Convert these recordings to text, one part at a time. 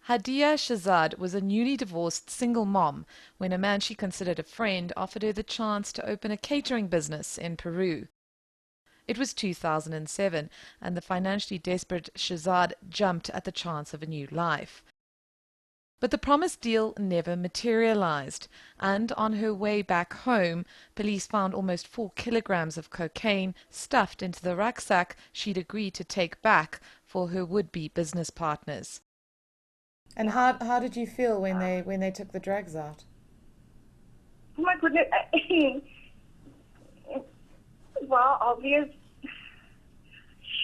Hadia Shahzad was a newly divorced single mom when a man she considered a friend offered her the chance to open a catering business in Peru. It was 2007, and the financially desperate Shahzad jumped at the chance of a new life. But the promised deal never materialized, and on her way back home, police found almost 4 kilograms of cocaine stuffed into the rucksack she'd agreed to take back for her would-be business partners. And how did you feel when they took the drugs out? Oh my goodness. Well, obvious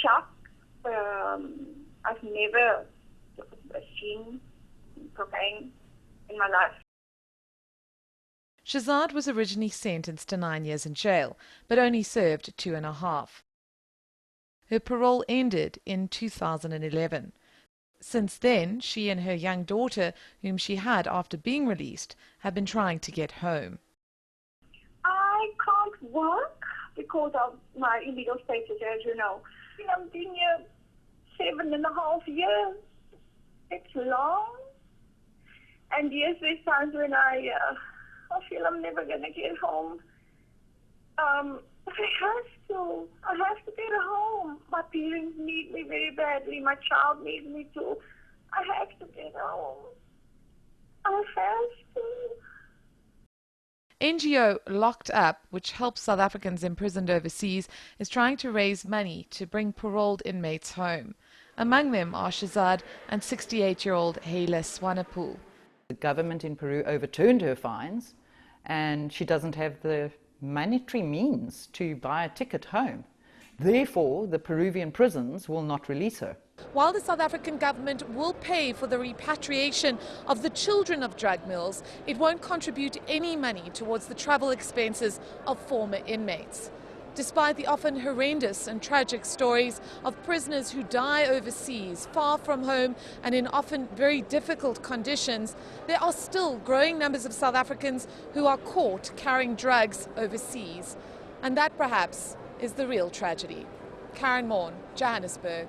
shock. I've never seen cocaine in my life. Shahzad was originally sentenced to 9 years in jail, but only served 2.5. Her parole ended in 2011. Since then, she and her young daughter, whom she had after being released, have been trying to get home. I can't work because of my illegal status, as you know. I've been here 7.5 years. It's long. And yes, there's times when I feel I'm never going to get home. I have to get home. My parents need me very badly. My child needs me too. I have to get home. I have to. NGO Locked Up, which helps South Africans imprisoned overseas, is trying to raise money to bring paroled inmates home. Among them are Shahzad and 68-year-old Moneyless. The government in Peru overturned her fines, and she doesn't have the monetary means to buy a ticket home. Therefore, the Peruvian prisons will not release her. While the South African government will pay for the repatriation of the children of drug mules, it won't contribute any money towards the travel expenses of former inmates. Despite the often horrendous and tragic stories of prisoners who die overseas, far from home and in often very difficult conditions, there are still growing numbers of South Africans who are caught carrying drugs overseas. And that perhaps is the real tragedy. Karen Morn, Johannesburg.